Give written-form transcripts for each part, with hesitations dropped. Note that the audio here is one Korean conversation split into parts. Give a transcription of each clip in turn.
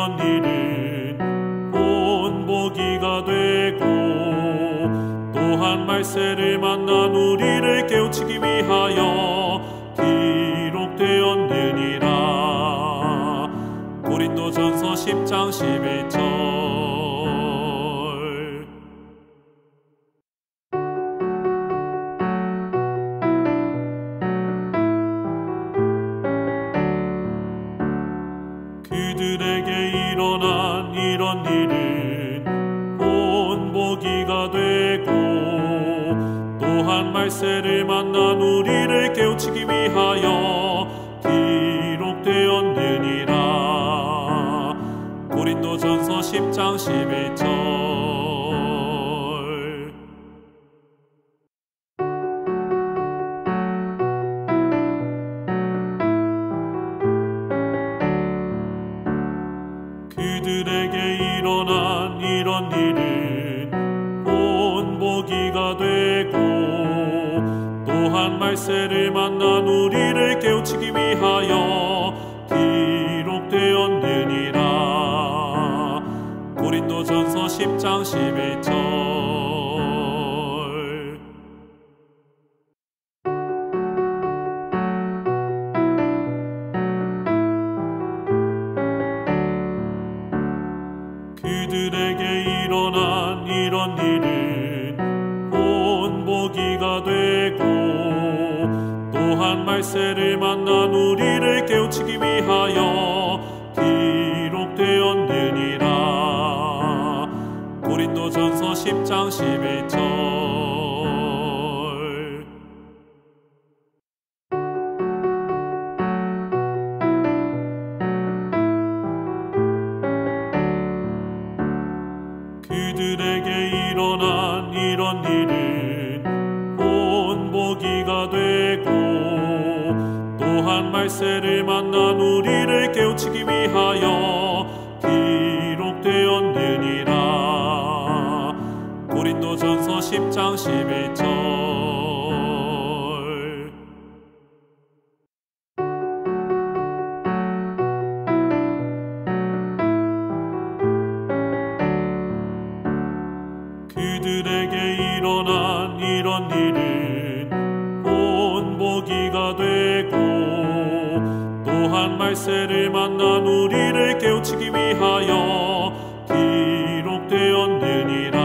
이런 일은 본보기가 되고 또한 말세를 만난 우리를 깨우치기 위하여 기록되었느니라. 고린도전서 10장 11절. 그들에게 일어난 이런 일은 본보기가 되고 또한 말세를 만난 우리를 깨우치기 위하여 기록되었느니라. 고린도전서 10장 11절. 그들에게 일어난 이런 일은 본보기가 되고 또한 말세를 만난 우리를 깨우치기 위하여 기록되었느니라. 고린도전서 10장 11절. 그들에게 일어난 이런 일은 본보기가 되고 또한 말세를 만난 우리를 깨우치기 위하여 기록되었느니라. 고린도전서 10장 11절. 그들에게 일어난 이런 일은 본보기가 되고 또한 말세를 만난 우리를 깨우치기 위하여 기록되었느니라. 고린도전서 10장 11절. 그들에게 일어난 이런 일은 본보기가 되고 또한 말세를 만난 우리를 깨우치기 위하여 기록되었느니라.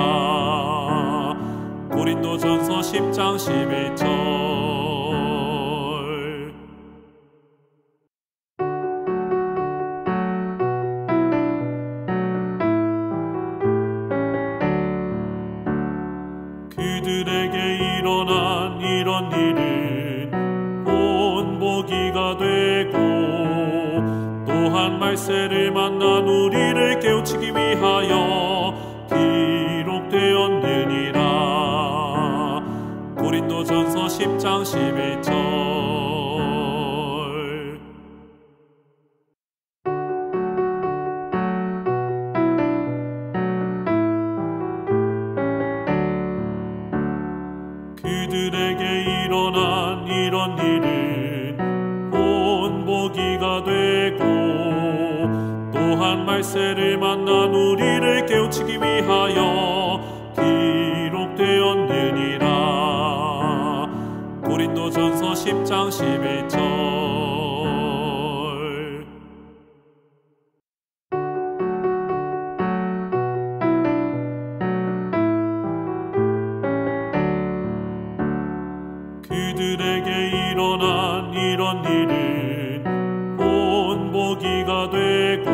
고린도전서 10장 11절. 그들에게 일어난 이런 일은 본보기가 되고 또한 말세를 만난 우리를 깨우치기 위하여 기록되었느니라. 고린도전서 10장 11절. 그들에게 일어난 이런 일은 본보기가 되고 또한 말세를 만난 우리를 깨우치기 위하여 기록되었느니라. 고린도전서 10장 11절. 그들에게 일어난 이런 일은 본보기가 되고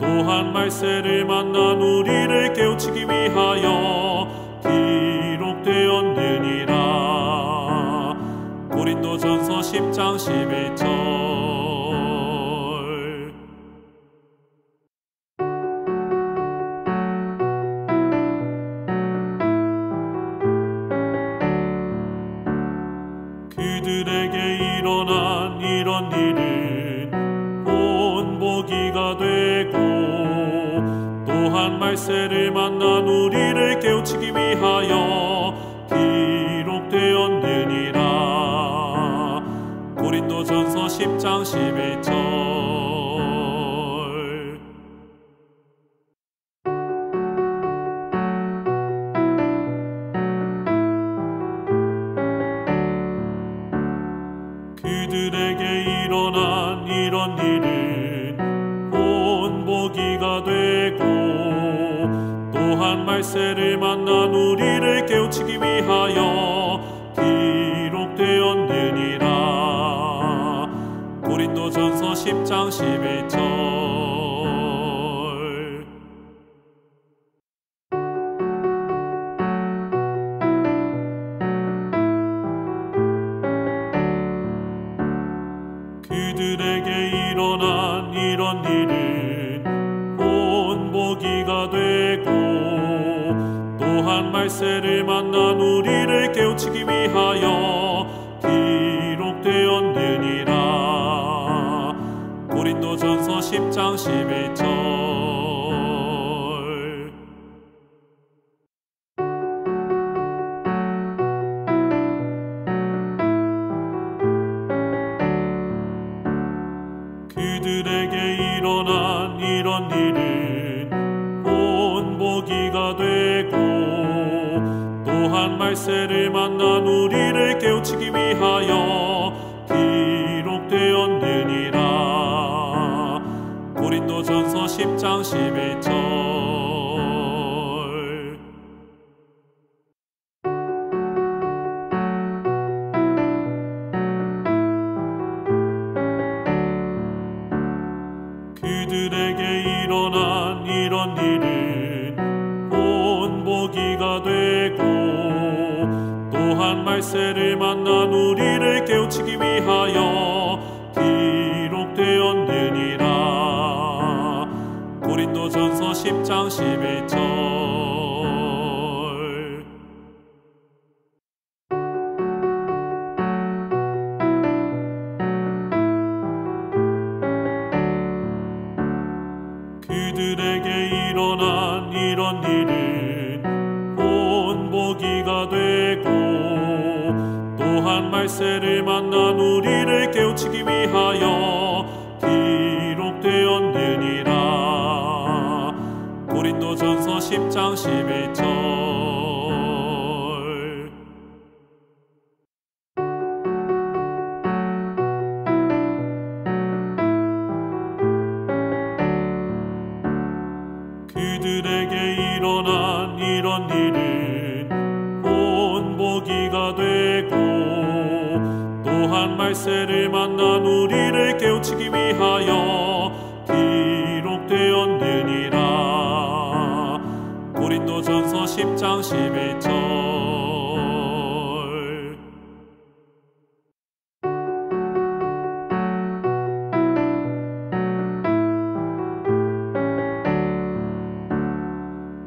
또한 말세를 만난 우리를 깨우치기 위하여 기록되었느니라. 고린도전서 10장 11절. 그들에게 일어난 이런 일은 본보기가 되고 또한 말세를 만난 우리를 깨우치기 위하여 기록되었느니라. 고린도전서 10장 11절. 이런 일은 본보기가 되고 또한 말세를 만난 우리를 깨우치기 위하여 기록되었느니라. 고린도전서 10장 11절. 그들에게 일어난 이런 일은 본보기가 되고 또한 말세를 만난 우리를 깨우치기 위하여 기록되었느니라. 고린도전서 10장 11절. 그들에게 일어난 이런 일은 본보기가 되고 또한 말세를 만난 우리를 깨우치기 위하여 기록되었느니라. 고린도전서 10장 11절. 그들에게 일어난 이런 일은 본보기가 되고 또한 말세를 만난 우리를 깨우치기 위하여 기록되었느니라. 고린도전서 10장 11절. 그들에게 일어난 이런 일은 본보기가 되고 또한 말세를 만난 우리를 깨우치기 위하여 기록되었느니라. 고린도전서 10장 11절. 그들에게 일어난 이런 일은 본보기가 되고 또한 말세를 만난 우리를 깨우치기 위하여 기록되었느니라. 고린도전서 10장 11절.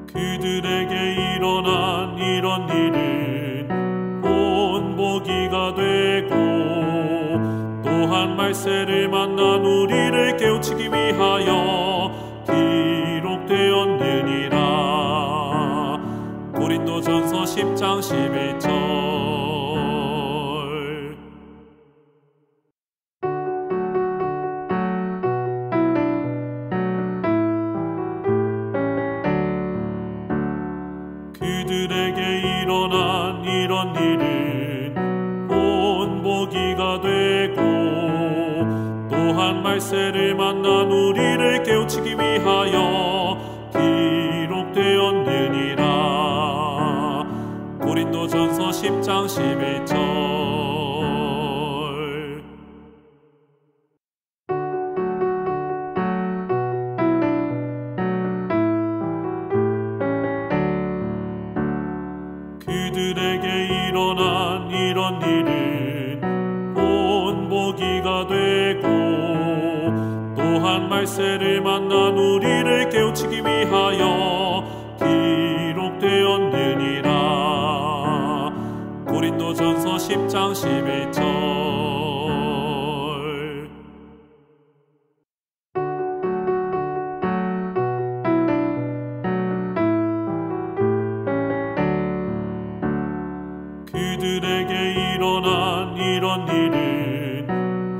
그들에게 일어난 이런 일은 본보기가 되고 또한 말세를 만난 우리를 깨우치기 위하여 기록되었느니라. 고린도전서 10장 11절. 그들에게 일어난 이런 일은 본보기가 되고 또한 말세를 만난 우리를 깨우치기 위하여 기록되었느니라. 고린도전서 10장 11절. 그들에게 일어난 이런 일은 본보기가 되고 또한 말세를 만난 우리를 깨우치기 위하여 기록되었느니라. 고린도전서 10장 11절. 그들에게 일어난 이런 일은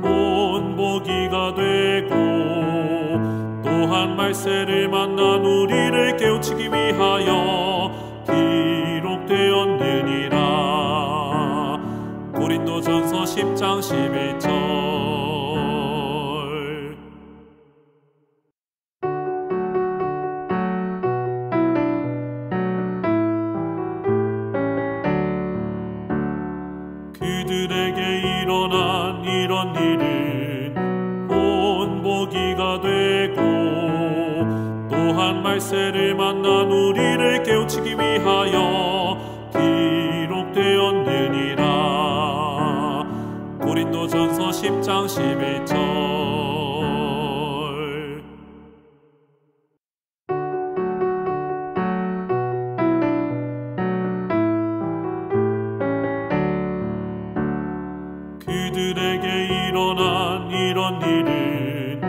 본보기가 되고 또한 말세를 만난 우리를 깨우치기 위하여 기록되었느니라. 고린도전서 10장 11절. 이런 일은 본보기가 되고 또한 말세를 만난 우리를 깨우치기 위하여 기록되었느니라. 고린도전서 10장 11절. 그들에게 일어난 이런 일은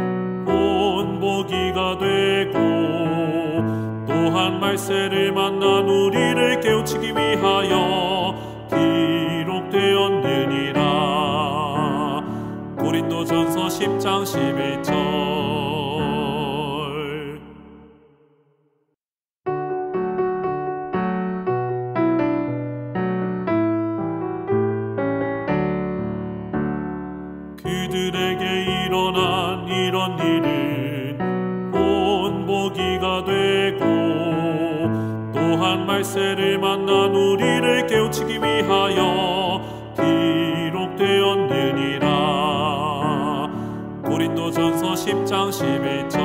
본보기가 되고 또한 말세를 만난 우리를 깨우치기 위하여 기록되었느니라. 고린도전서 10장 11절. 그들에게 일어난 이런 일은 본보기가 되고 또한 말세를 만난 우리를 깨우치기 위하여 기록되었느니라. 고린도전서 10장 11절.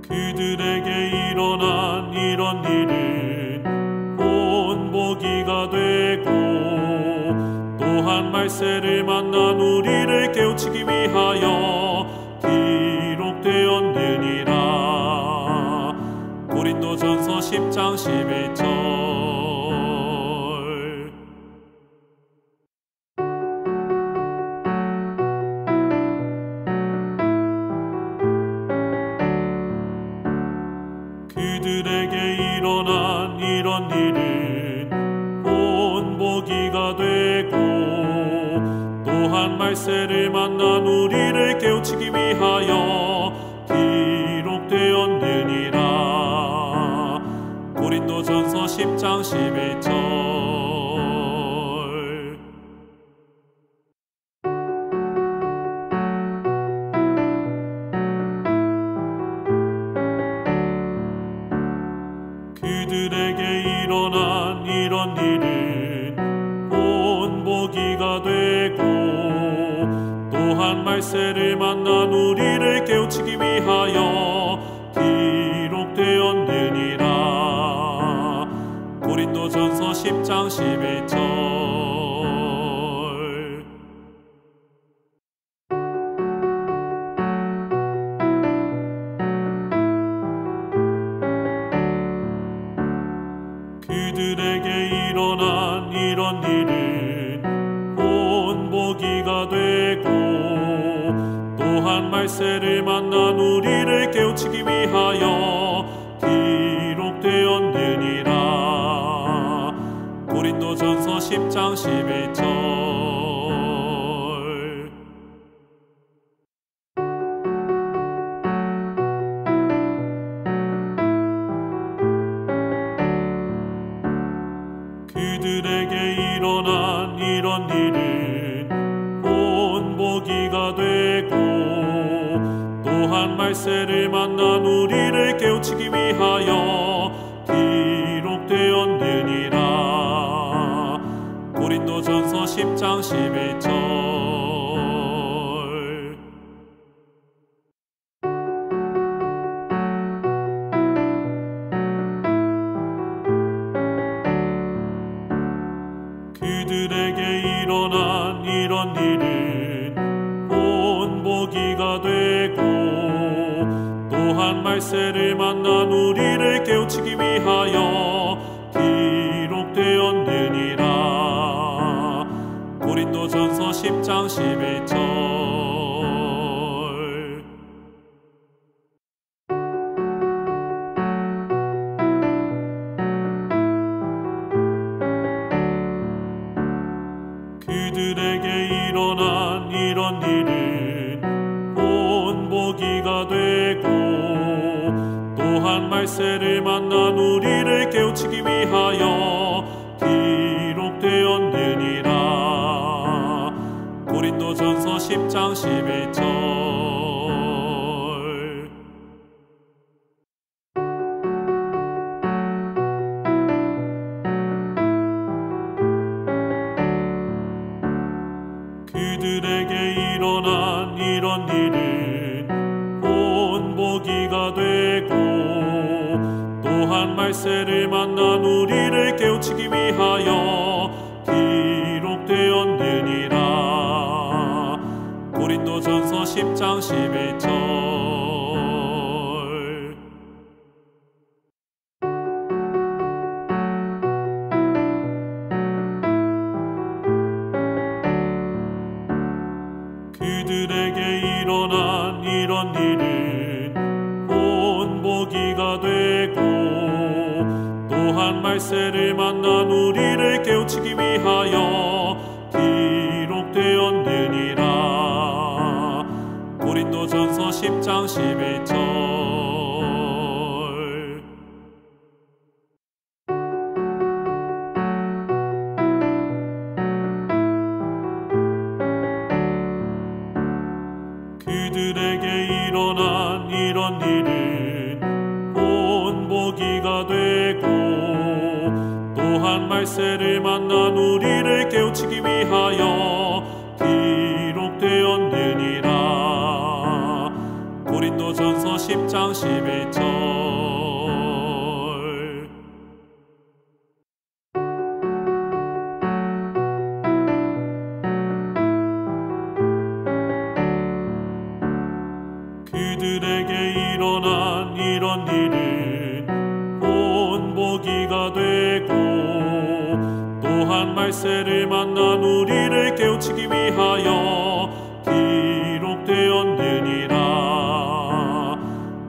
그들에게 일어난 이런 일은 본보기가 되고 또한 말세를 만난 우리를 깨우치기 위하여 기록되었느니라. 고린도전서 10장 11절. 그들에게 일어난 이런 일은 본보기가 되고 또한 말세를 만난 우리를 깨우치기 위하여 기록되었느니라. 고린도전서 10장 11절. 그들에게 일어난 이런 일은 본보기가 되고 또한 말세를 만난 우리를 깨우치기 위하여 기록되었느니라. 고린도전서 10장 11절. 그들에게 일어난 이런 일은 본보기가 되고 또한 말세를 만난 우리를 깨우치기 위하여 기록되었느니라. 고린도전서 10장 11절. 그들에게 일어난 이런 일은 본보기가 되고 또한 말세를 만난 우리를 깨우치기 위하여 기록되었느니라. 고린도전서 10장 11절. 그들에게 일어난 이런 일은 본보기가 되고 또한 말세를 만난 우리를 깨우치기 위하여 기록되었느니라. 고린도전서 10장 11절. 그들에게 일어난 이런 일은 본보기가 되고 또한 말세를 만난 우리를 깨우치기 위하여 기록되었느니라. 고린도전서 10장 11절. 그들에게 일어난 이런 일은 본보기가 되고 또한 말세를 만난 우리를 깨우치기 위하여 기록되었느니라. 고린도전서 10장 11절. 그들에게 일어난 이런 일은 본보기가 되고 또한 말세를 만난 우리를 깨우치기 위하여 기록되었느니라. 고린도전서 10장 11절. 그들에게 일어난 이런 일은 본보기가 되고 또한 말세를 만난 우리를 깨우치기 위하여 기록되었느니라. 고린도전서 10장 11절. 그들에게 일어난 이런 일은 본보기가 되고 또한 말세를 만난 우리를 깨우치기 위하여 기록되었느니라.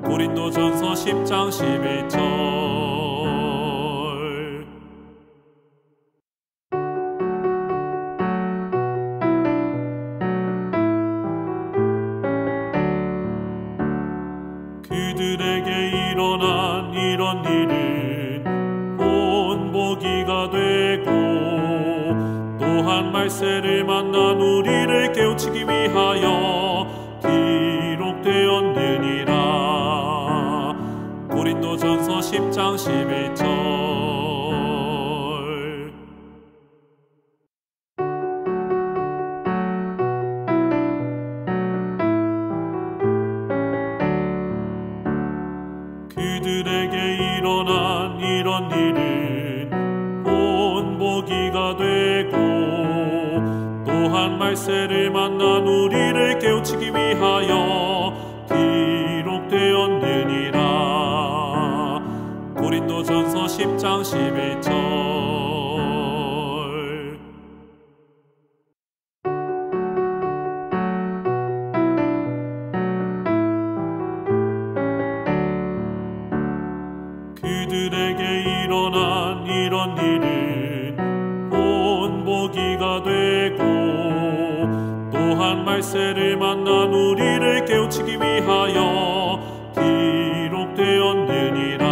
고린도전서 10장 11절. 그들에게 일어난 이런 일은 본보기가 되고 또한 말세를 만난 우리를 깨우치기 위하여 기록되었느니라. 고린도전서 10장 11절. 그들에게 일어난 이런 일은 본보기가 되고 또한 말세를 만난 우리를 깨우치기 위하여 기록되었느니라. 고린도전서 10장 11절. 그들에게 일어난 이런 일은 본보기가 되고 또한 말세를 만난 우리를 깨우치기 위하여 기록되었느니라.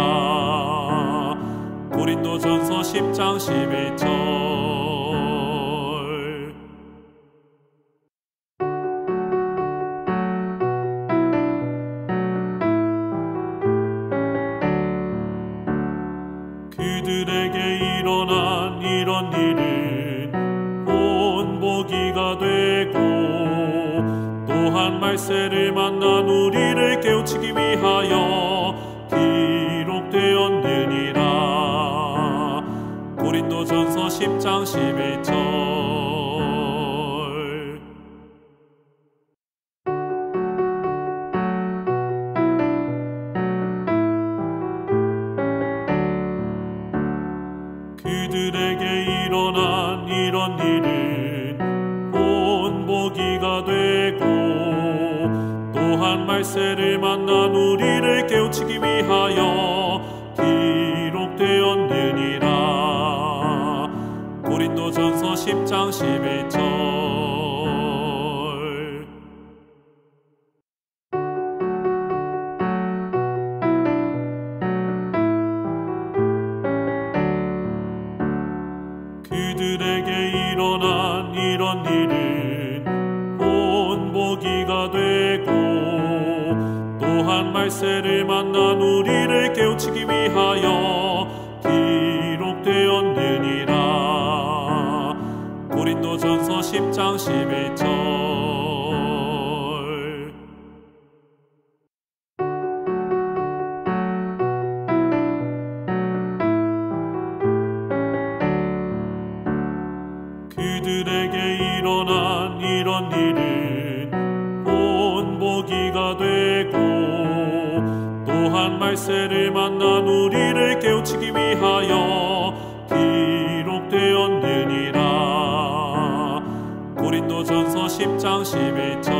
고린도전서 10장 11절. 그들에게 일어난 이런 일은 본보기가 되고 또한 말세를 만난 우리를 깨우치기 위하여 기록되었느니라. 고린도전서 10장 11절. 그들에게 일어난 이런 일은 본보기가 되고 또한 말세를 만난 우리를 깨우치기 위하여 기록되었느니라. 고린도전서 10장 11절. 그들에게 일어난 이런 일은 본보기가 되고 또한 말세를 만난 우리를 깨우치기 위하여 기록되었느니라. 고린도전서 고린도전서 10장 11절. 그들에게 일어난 이런 일은 본보기가 되고 또한 말세를 만난 우리를 깨우치기 위하여 기록되었느니라. 고린도전서 10장 11절.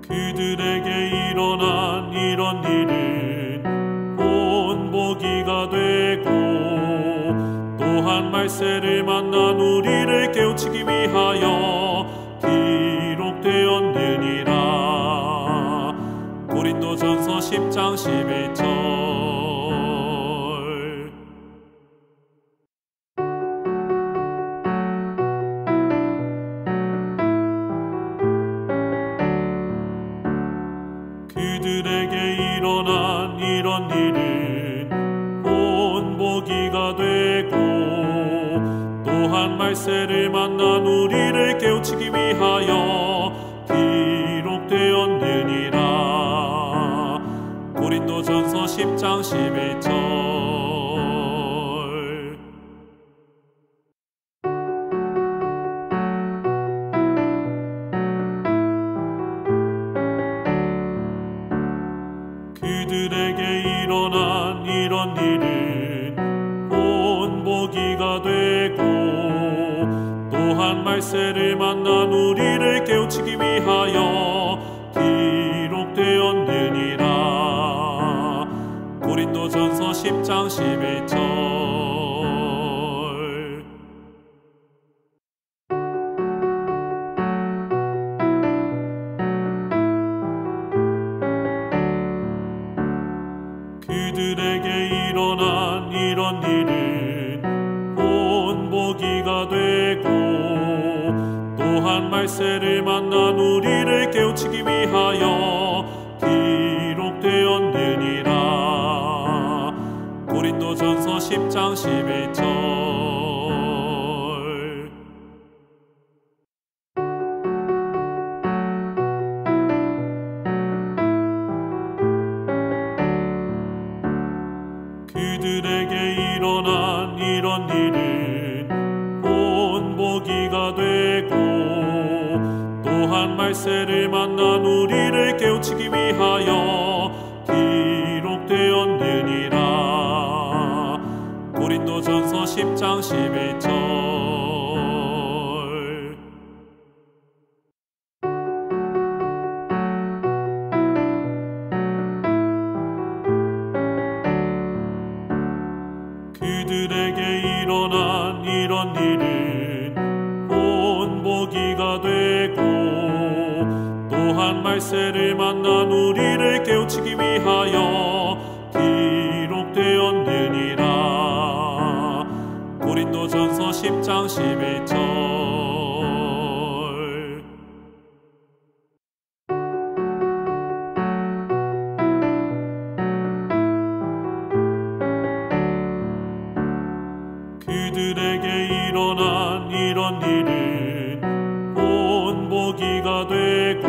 그들에게 일어난 이런 일은 본보기가 되고 또한 말세를 만난 우리를 깨우치기 위하여 기록되었느니라. 고린도전서 10장 11절. 그들에게 일어난 이런 일은 본보기가 되고 또한 말세를 만난 우리를 깨우치기 위하여 기록되었느니라. 고린도전서 10장 11절. 그들에게 일어난 이런 일은 본보기가 되고 또한 말세를 만난 우리를 깨우치기 위하여 기록되었느니라. 고린도전서 10장 11절. 그들에게 일어난 이런 일은 본보기가 되고 또한 말세를 만난 우리를 깨우치기 위하여 기록되었느니라. 고린도전서 10장 11절. 그들에게 일어난 이런 일은 본보기가 되고 또한 말세를 만난 우리를 깨우치기 위하여 기록되었느니라. 고린도전서 10장 11절. 그들에게 일어난 이런 일은 본보기가 되고 또한 말세를 만난 우리를 깨우치기 위하여 기록되었느니라. 고린도전서 10장 11절. 그들에게 일어난 이런 일은 본보기가 되고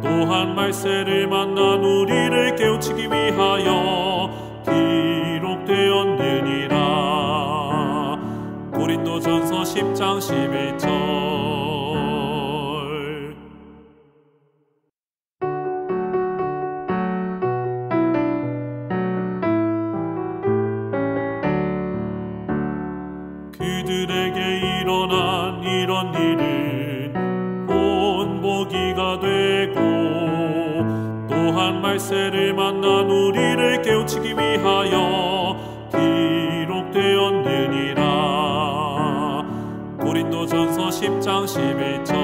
또한 말세를 만난 우리를 깨우치기 위하여 기록되었느니라. 고린도전서 10장 11절. 그들에게 일어난 이런 일은 본보기가 되고 또한 말세를 만난 우리를 깨우치기 위하여 기록되었느니라. 고린도전서 10장 11절.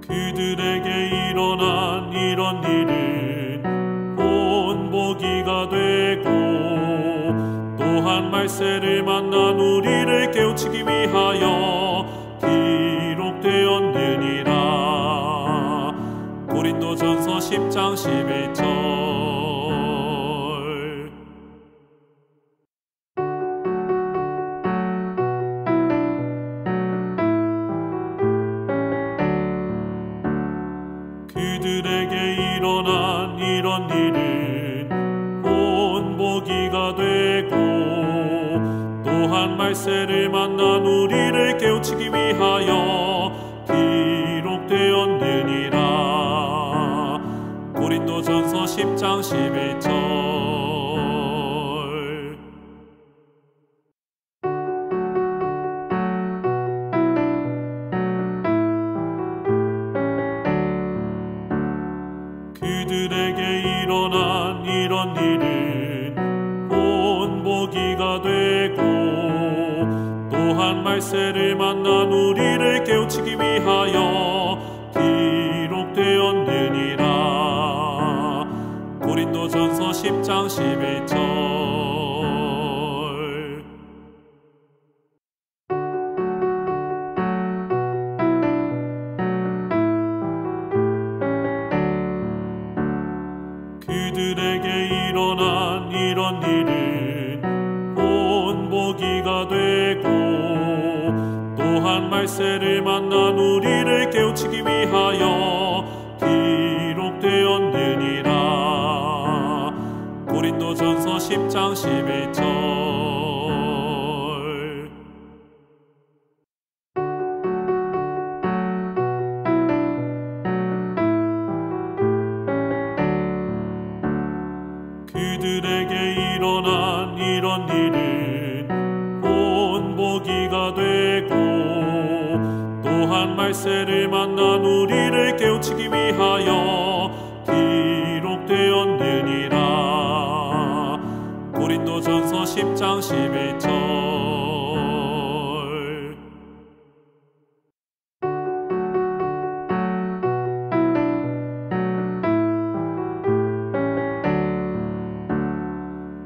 그들에게 일어난 이런 일은 말세를 만난 우리를 깨우치기 위하여 기록되었느니라. 고린도전서 10장 11절. 그들에게 일어난 이런 일은 본보기가 되고, 또한 말세를 만난 우리를 깨우치기 위하여 기록되었느니라. 고린도전서 10장 11절. 그들에게 일어난 이런 일은 본보기가 되고, 또한 말세를 만난 우리를 깨우치기 위하여 기록되었느니라. 고린도전서 10장 11절. 그들에게 일어난 이런 일은 본보기가 되고, 또한 말세를 만난 우리를 깨우치기 위하여 기록되었느니라. 고린도전서 10장 11절. 그들에게 일어난 이런 일은 본보기가 되고, 또한 말세를 만난 우리를 깨우치기 위하여 기록되었느니라. 고린도전서 10장 11절.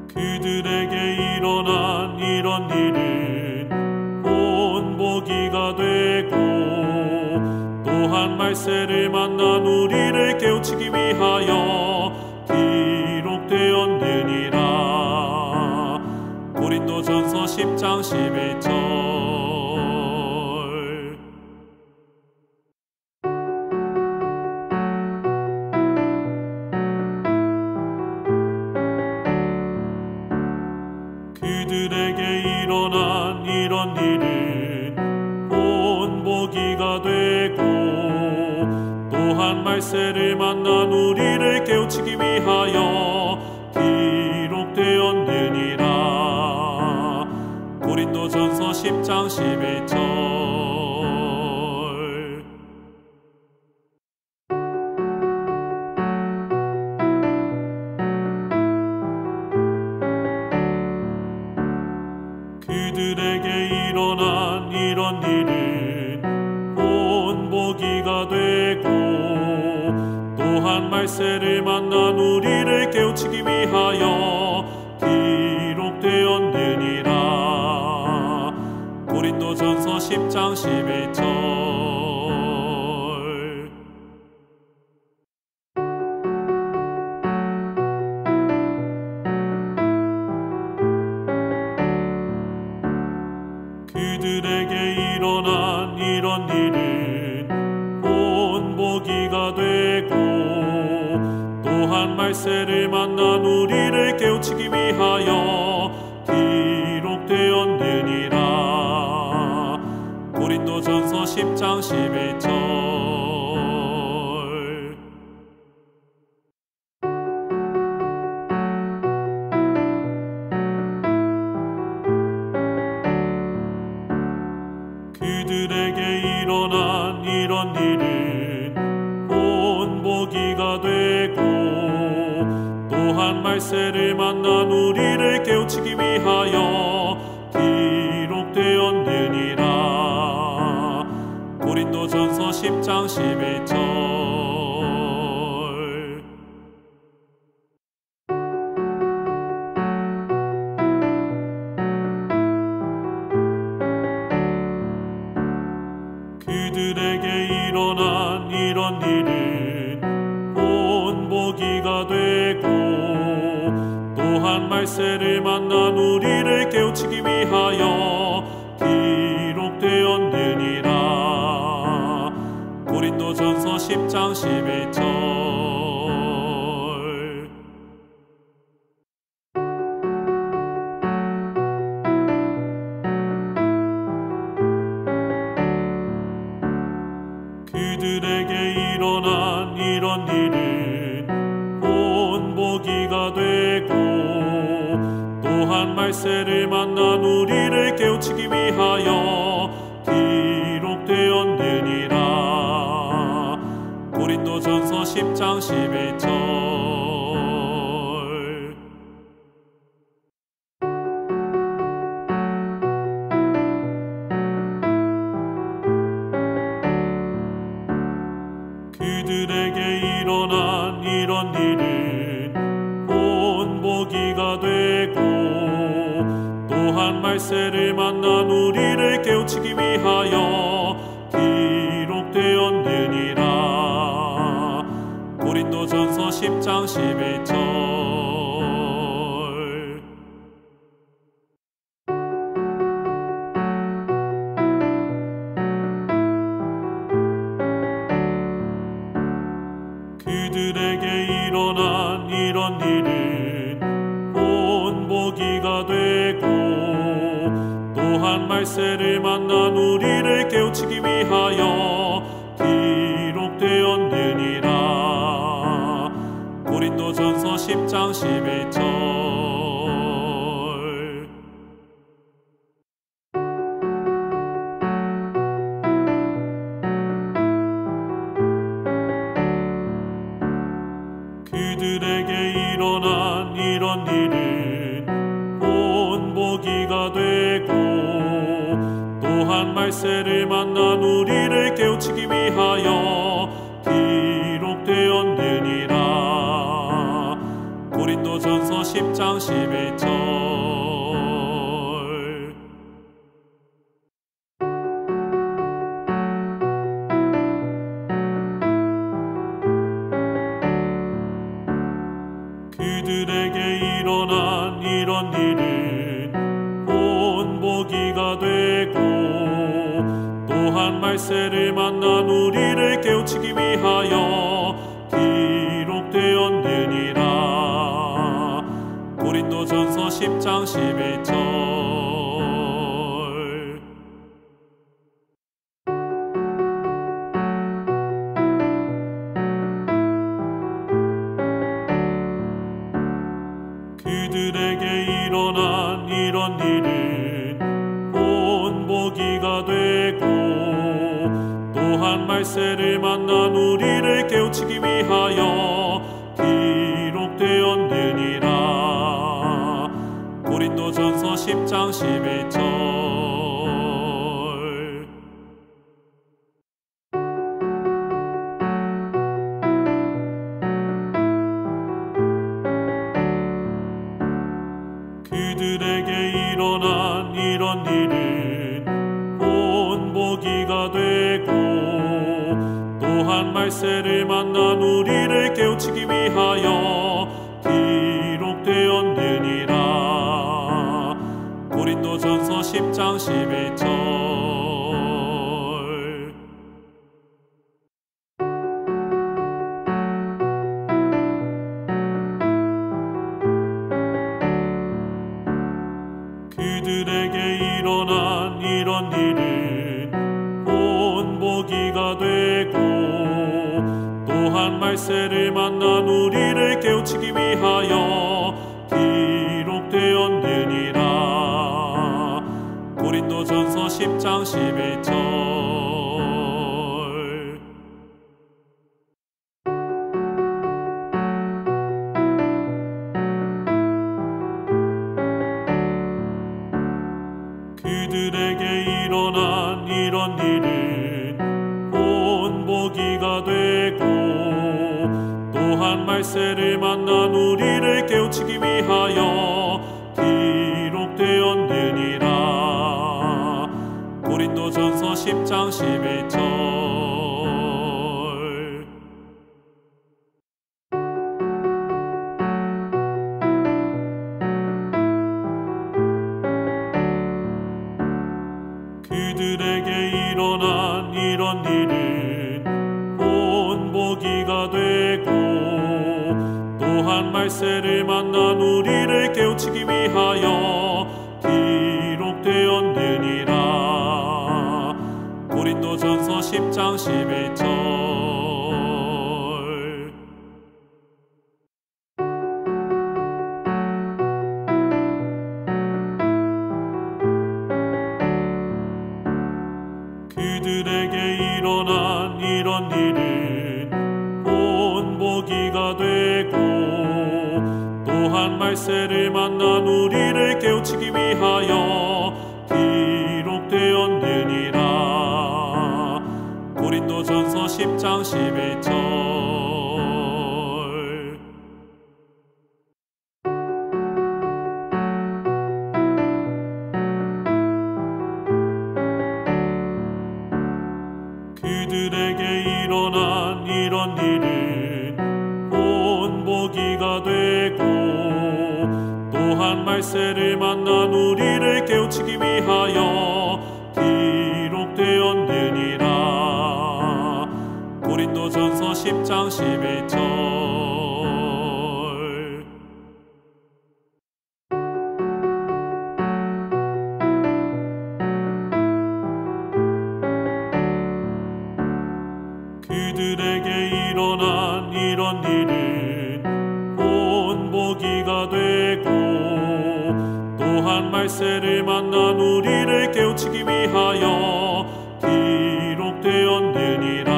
그들에게 일어난 이런 일은 본보기가 되고, 또한 말세를 만난 우리를 깨우치기 위하여 기록되었느니라. 고린도전서 10장 11절. 그들에게 일어난 이런 일은 본보기가 되고, 또한 말세를 만난 우리를 깨우치기 위하여 기록되었느니라. 고린도전서 10장 11절. 그들에게 일어난 이런 일은 본보기가 되고, 또한 말세를 만난 우리를 깨우치기 위하여 기록되었느니라. 고린도전서 10장 11절. 그들에게 일어난 이런 일은 본보기가 되고, 또한 말세를 만난 우리를 깨우치기 위하여 기록되었느니라. 고린도전서 10장 11절. 그들에게 일어난 이런 일은 본보기가 되고, 또한 말세를 만난 우리를 깨우치기 위하여 기록되었느니라. 고린도전서 10장 11절. 말세를 만난 우리를 깨우치기 위하여 기록되었느니라. 고린도전서 10장 11절. 그들에게 일어난 이런 일은 본보기가 되고 또한 말세를 만난 우리를 깨우치기 위하여 기록되었느니라. 고린도전서 10장 11절. 그들에게 일어난 이런 일은 본보기가 되고 또한 말세를 만난 우리를 깨우치기 위하여 기록되었느니라. 고린도전서 10장 11절. 그들에게 일어난 이런 일은 본보기가 되고 또한 말세를 만난 우리를 깨우치기 위하여 기록되었느니라. 고린도전서 10장 11절. 그들에게 일어난 이런 일은 본보기가 되고 또한 말세를 만난 우리를 깨우치기 위하여 기록되었느니라. 고린도전서 10장 11절. 그들에게 일어난 이런 일은 본보기가 되고 또한 말세를 만난 우리를 깨우치기 위하여 기록되었느니라. 고린도전서 10장 11절. 그들에게 일어난 이런 일은 본보기가 되고 또한 말세를 만난 우리를 깨우치기 위하여 기록되었느니라. 고린도전서 10장 11절. 그들에게 일어난 이런 일은 본보기가 되고 또한 말세를 만난 우리를 깨우치기 위하여 기록되었느니라. 고린도전서 10장 11절. 그들에게 일어난 이런 일은 본보기가 되고 또한 말세를 만난 우리를 깨우치기 위하여 기록되었느니라. 고린도전서 10장 11절. 그들에게 일어난 이런 일은 본보기가 되고 또한 말세를 만난 우리를 깨우치기 위하여 기록되었느니라. 고린도전서 10장 11절. 이런 일은 본보기가 되고 또한 말세를 만난 우리를 깨우치기 위하여 기록되었느니라. 고린도전서 10장 11절. 그들에게 일어난 이런 일은 본보기가 되고 또한 말세를 만난 우리를 깨우치기 위하여 기록되었느니라. 고린도전서 10장 11절. 그들에게 일어난 이런 일은 본보기가 되고 또한 말세를 만난 우리를 깨우치기 위하여 기록되었느니라. 고린도전서 10장 11절. 그들에게 일어난 이런 일은 본보기가 되고 또한 말세를 만난 우리를 깨우치기 위하여 기록되었느니라.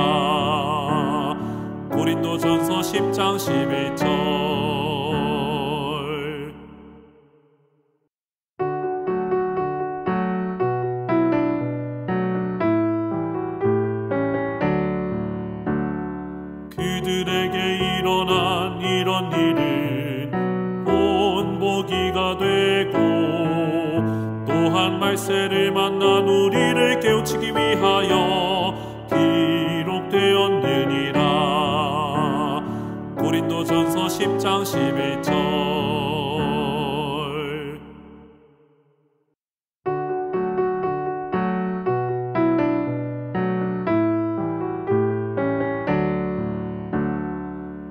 고린도전서 10장 11절. 그들에게 일어난 이런 일은 본보기가 되고 또한 말세를 만난 우리를 깨우치기 위하여 기록되었느니라. 고린도전서 10장 11절.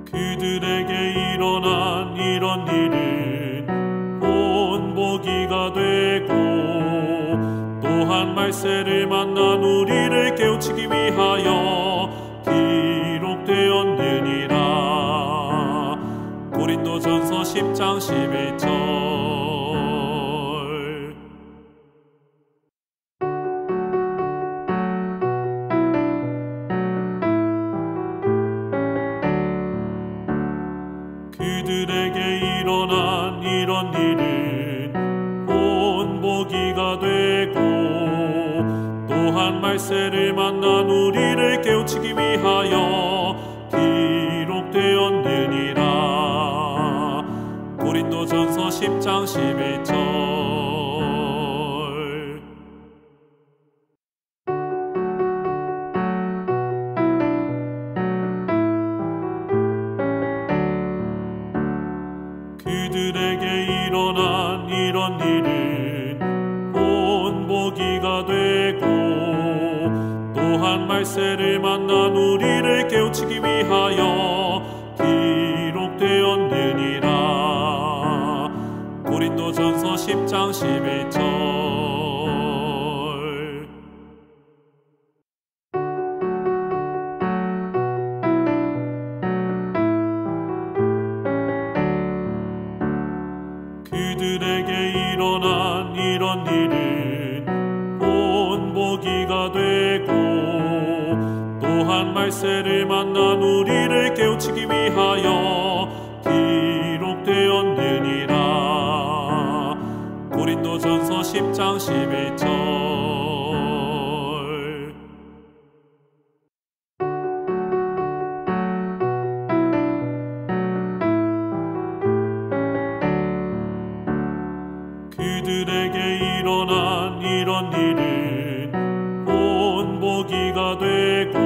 그들에게 일어난 이런 일은 본보기가 되고 또한 말세를 만난 우리를 깨우치기 위하여 기록되었느니라. 고린도전서 10장 11절. 그들에게 일어난 이런 일은 본보기가 되고 또한 말세를 만난 우리를 깨우치기 위하여 기록되었느니라. 고린도전서 10장 11절. 그들에게 일어난 이런 일은 본보기가 되고 또한 말세를 만난 우리를 깨우치기 위하여 기록되었느니라. 고린도전서 10장 11절. 그들에게 일어난 이런 일은 본보기가 되고 또한 말세를 만난 우리를 깨우치기 위하여 기록되었느니라. 고린도전서 10장 11절. 그들에게 일어난 이런 일은 본보기가 되고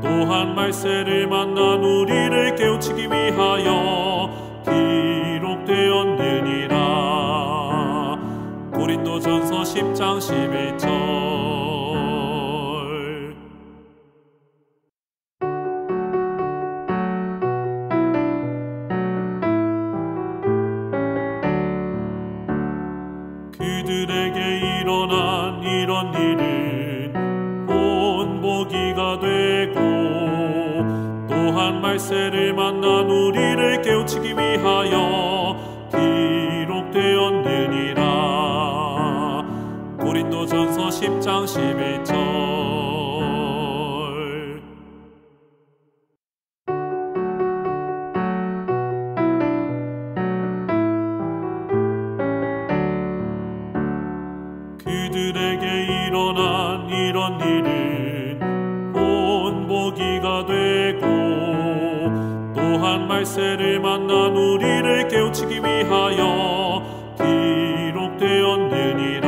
또한 말세를 만난 우리를 깨우치기 위하여 기록되었느니라. 고린도전서 10장 11절. 그들에게 일어난 이런 일은 본보기가 되고 또한 말세를 만난 우리를 깨우치기 위하여 기록되었느니라. 고린도전서 10장 11절. 그들에게 일어난 이런 일은 본보기가 되고 또한 말세를 만난 우리를 깨우치기 위하여 기록되었느니라.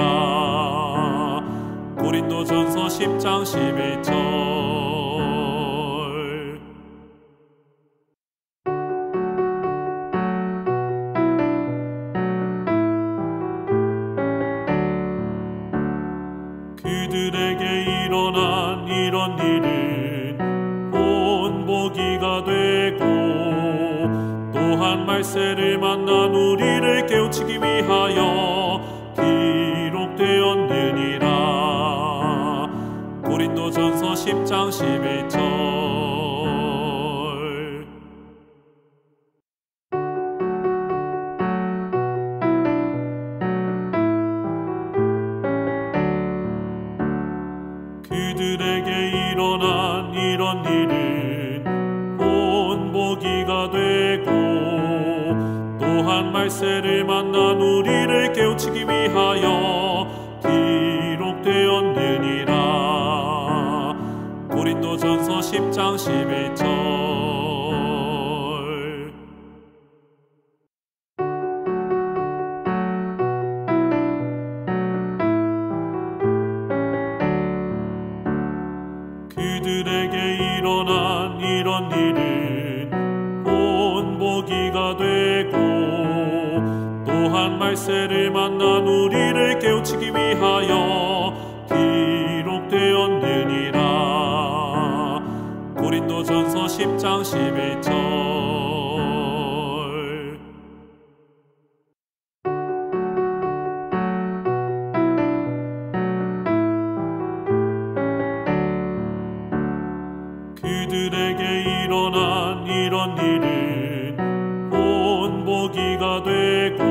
고린도전서 10장 11절. 그들에게 일어난 이런 일은 본보기가 되고 또한 말세를 만난 우리를 깨우치기 위하여 기록되었느니라. 고린도전서 10장 11절. 그들에게 일어난 이런 일은 본보기가 되고 또한 말세를 만난 우리를 깨우치기 위하여 기록되었느니라. 고린도전서 10장 11절. 그들에게 일어난 이런 일은 본보기가 되고 또한 말세를 만난 우리를 깨우치기 위하여 기록되었느니라. 고린도전서 10장 11절. 그들에게 일어난 이런 일은 본보기가 되고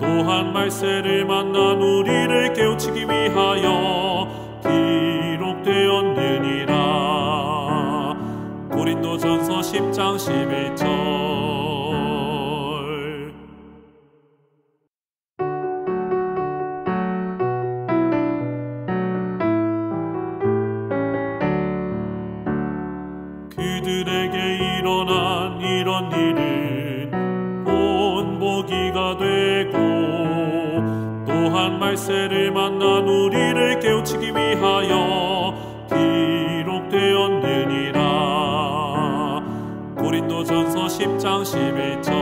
또한 말세를 만난 우리를 깨우치기 위하여 기록되었느니라. 고린도전서 10장 11절. 그들에게 일어난 이런 일은 본보기가 되고 또한 말세를 만난 우리를 깨우치기 위하여 기록되었느니라. 고린도전서 10장 11절.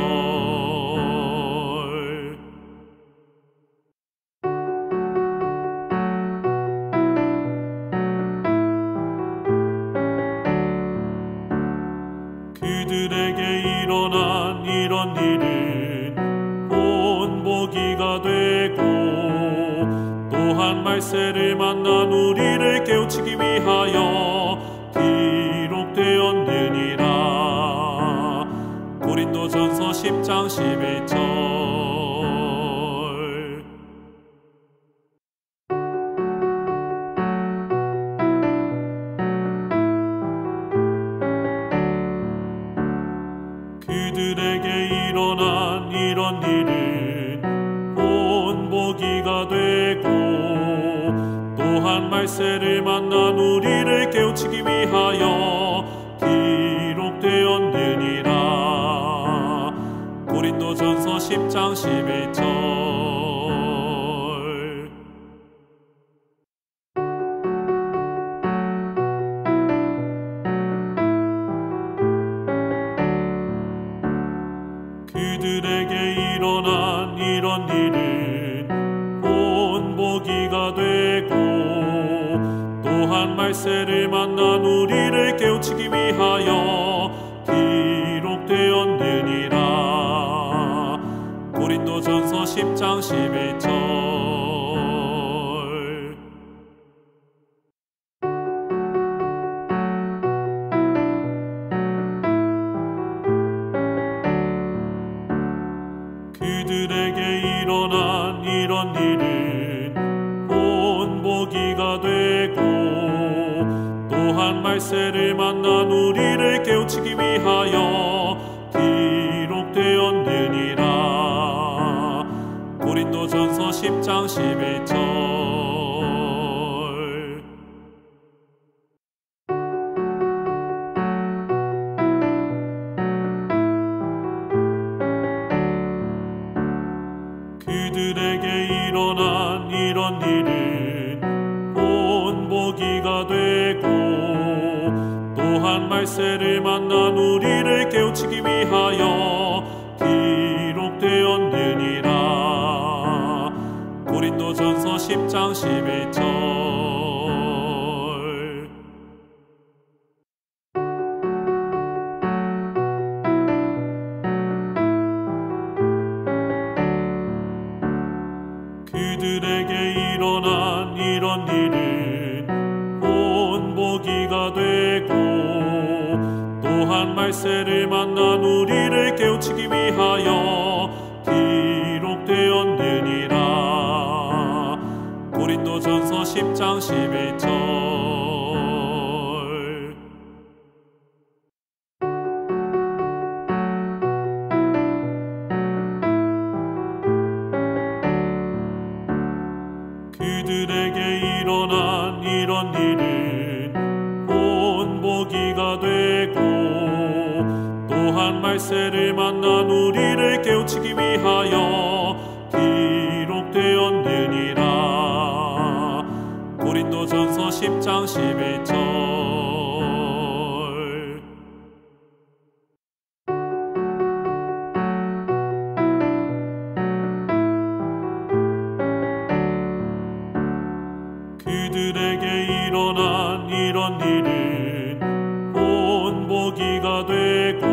그들에게 일어난 이런 일은 본보기가 되고 또한 말세를 만난 우리를 깨우치기 위하여 기록되었느니라. 고린도전서 10장 11절. 그들에게 일어난 이런 일은 본보기가 되고 또한 말세를 만난 우리를 깨우치기 위하여 기록되었느니라. 고린도전서 10장 11절. 그들에게 일어난 이런 일은 본보기가 되고 또한 말세를 만난 우리를 깨우치기 위하여 기록되었느니라. 고린도전서 10장 11절. 그들에게 일어난 이런 일은 본보기가 되고 또한 말세를 만난 우리를 깨우치기 위하여 기록되었느니라. 고린도전서 10장 11절. 그들에게 일어난 이런 일은 본보기가 되고 또한 말세를 만난 우리를 깨우치기 위하여 기록되었느니라. 고린도전서 10장 11절. 그들에게 일어난 이런 일은 본보기가 되고 또한 말세를 만난 우리를 깨우치기 위하여 기록되었느니라. 고린도전서 10장 11절. 그들에게 일어난 이런 일은 본보기가 되고 또한 말세를 만난 우리를 깨우치기 위하여 기록되었느니라. 고린도전서 10장 11절. 그들에게 일어난 이런 일은 본보기가 되고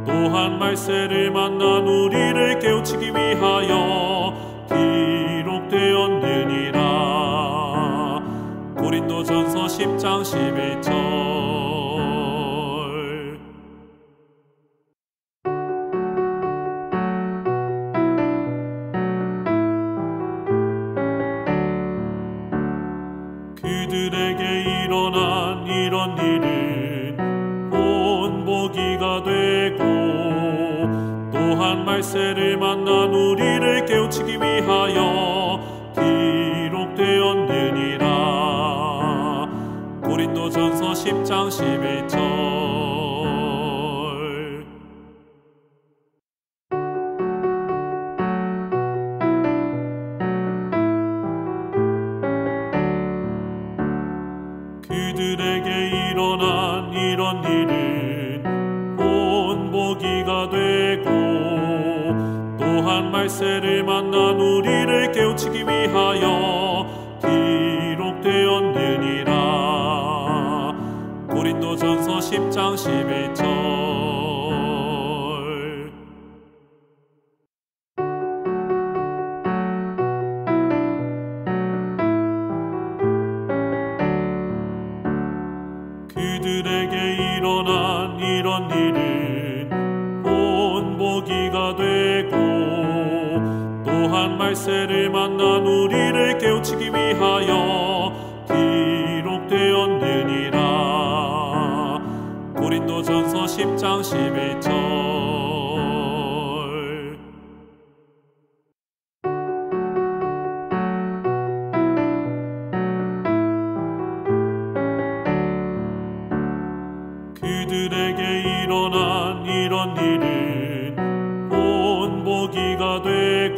또한 말세를 만난 우리를 깨우치기 위하여 기록되었느니라. 고린도전서 10장 11절. 그들에게 일어난 이런 일은 본보기가 되고 또한 말세를 만난 우리를 깨우치기 위하여 기록되었느니라. 고린도전서 10장 11절. 그들에게 일어난 이런 일은 본보기가 되고 또한 말세를 만난 우리를 깨우치기 위하여 기록되었느니라. 고린도전서 10장 11절. 그들에게 일어난 이런 일은 본보기가 되고 또한 말세를 만난 우리를 깨우치기 위하여 기록되었느니라. 고린도전서 10장 11절. 그들에게 일어난 이런 일은 본보기가 되고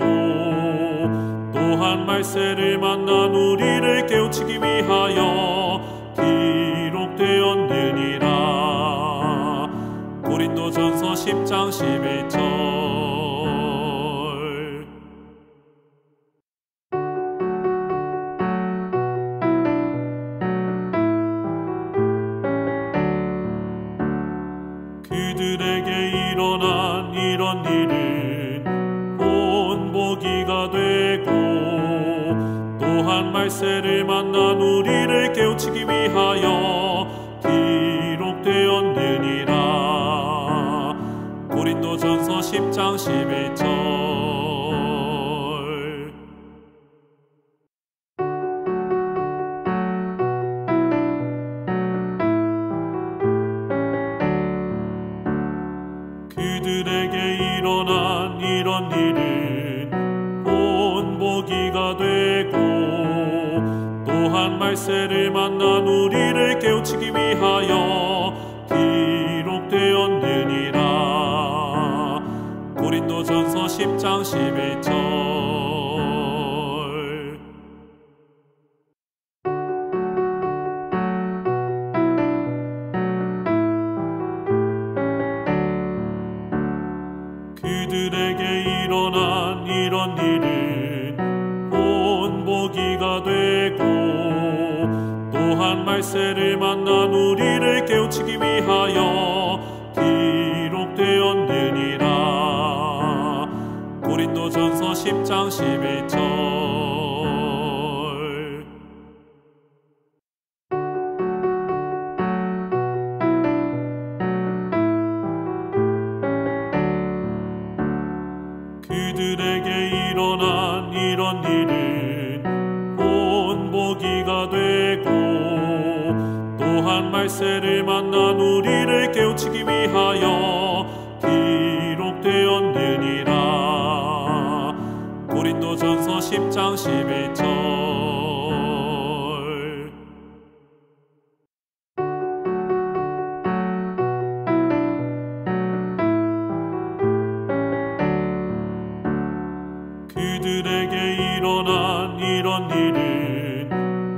또한 말세를 만난 우리를 깨우치기 위하여 기록되었느니라. 고린도전서 10장 11절. 그들에게 일어난 이런 일은 본보기가 되고 또한 말세를 만난 우리를 깨우치기 위하여 기록되었느니라. 고린도전서 고린도전서 10장 11절. 그들에게 일어난 이런 일은 본보기가 되고 또한 말세를 만난 우리를 깨우치기 위하여 기록되었느니라. 고린도전서 10장 11절. 그들에게 일어난 이런 일은 본보기가 되고 또한 말세를 만난 우리를 깨우치기 위하여 기록되었느니라. 고린도전서 10장 11절. 그들에게 일어난 이런 일은 본보기가 되고 또한 말세를 만난 우리를 깨우치기 위하여 기록되었느니라. 고린도전서 10장 11절. 그들에게 일어난 이런 일은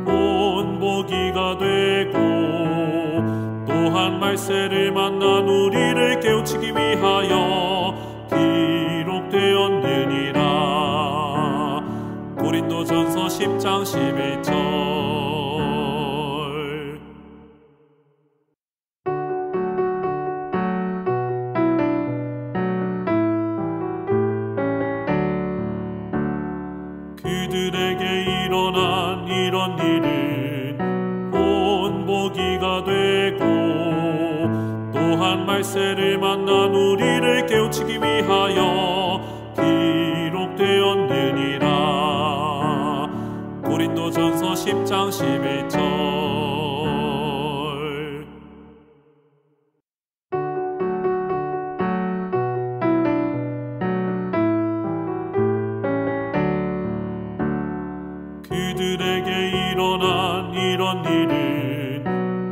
본보기가 되고 또한 말세를 만난 우리를 깨우치기 위하여 기록되었느니라. 고린도전서 10장 11절. 그들에게 일어난 이런 일은 본보기가 되고 또한 말세를 만난 우리를 깨우치기 위하여 기록되었느니라. 고린도전서 10장 11절. 그들에게 일어난 이런 일은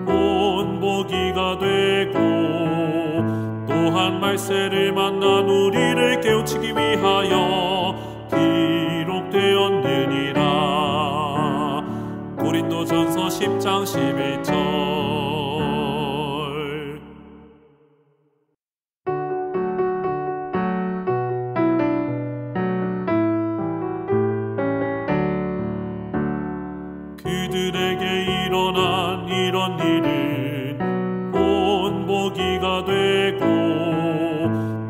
본보기가 되고 또한 말세를 만난 우리를 깨우치기 위하여 기록되었느니라. 고린도전서 10장 11절. 그들에게 일어난 이런 일은 본보기가 되고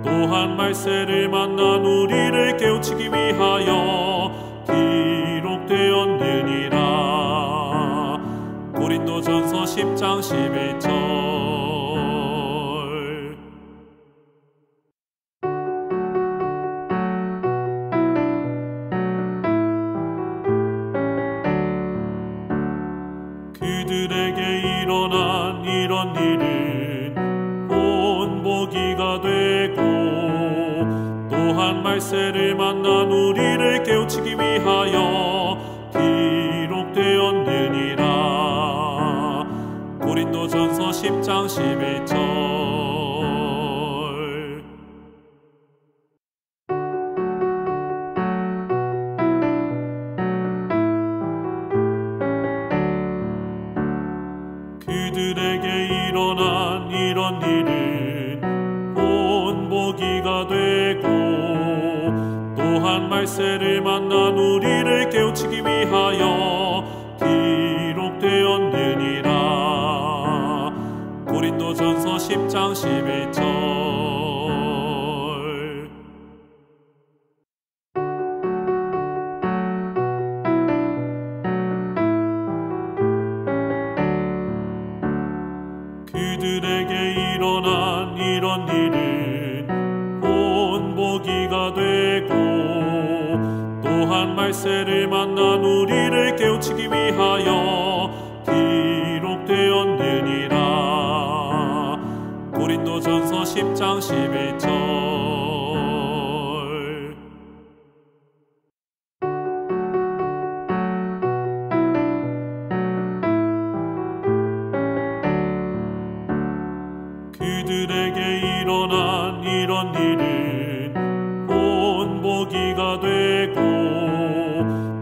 또한 말세를 만난 우리를 깨우치기 위하여 기록되었느니라. 고린도전서 10장 11절. 그들에게 일어난 이런 일은 본보기가 되고 또한 말세를 만난 우리를 깨우치기 위하여 기록되었느니라. 고린도전서 10장 11절. 그들에게 일어난 이런 일은 본보기가 되고 또한 말세를 만난 우리를 깨우치기 위하여 기록되었느니라. 고린도전서 10장 11절. 그들에게 일어난 이런 일은 10장 11절. 그들에게 일어난 이런 일은 본보기가 되고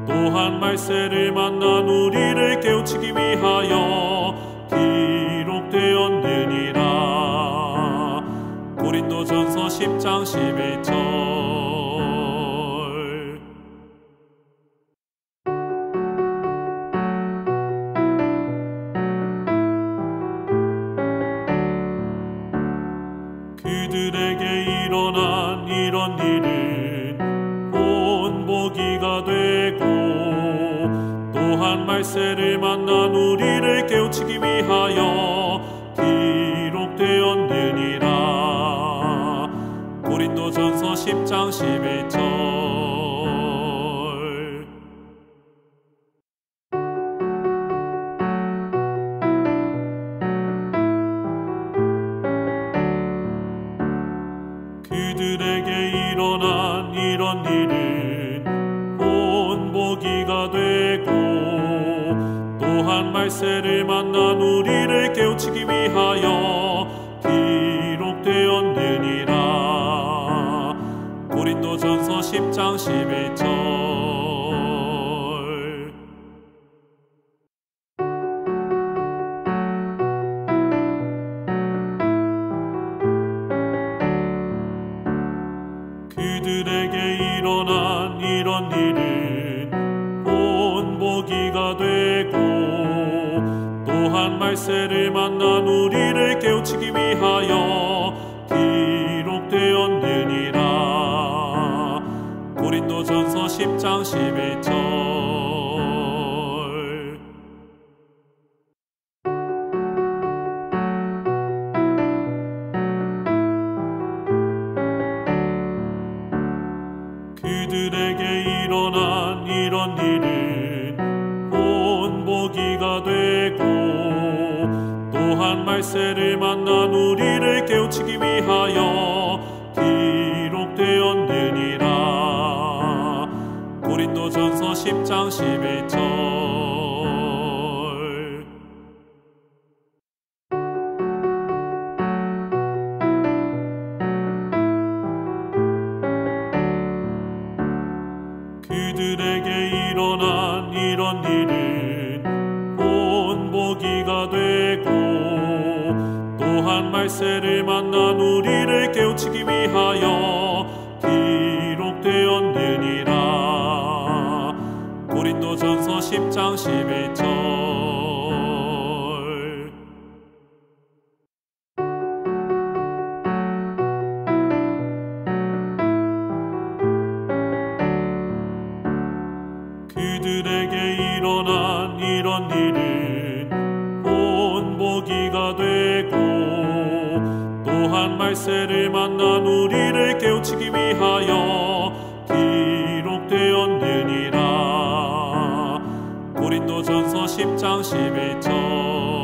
또한 말세를 만난 우리를 깨우치기 위하여 기록되었느니라. 고린도전서 10장 11절. 그들에게 일어난 이런 일은 본보기가 되고 또한 말세를 만난 우리를 깨우치기 위하여 기록되었느니라. 고린도전서 10장 11절. 그들에게 일어난 이런 일은 본보기가 되고 또한 말세를 만난 우리를 깨우치기 위하여 기록되었느니라. 고린도전서 10장 11절. 그들에게 일어난 이런 일은 본보기가 되고 또한 말세를 만난 우리를 깨우치기 위하여 기록되었느니라. 고린도전서 10장 11절. 그들에게 일어난 이런 일은 본보기가 되고 또한 말세를 만난 우리를 깨우치기 위하여 기록되었느니라. 고린도전서 10장 11절. 그들에게 일어난 이런 일은 본보기가 되고 또한 말세를 만난 우리를 깨우치기 위하여 기록되었느니라. 고린도전서 10장 11절. 그들에게 일어난 이런 일은 본보기가 되고 또한 말세를 만난 우리를 깨우치기 위하여 기록되었느니라. 고린도전서 10장 11절.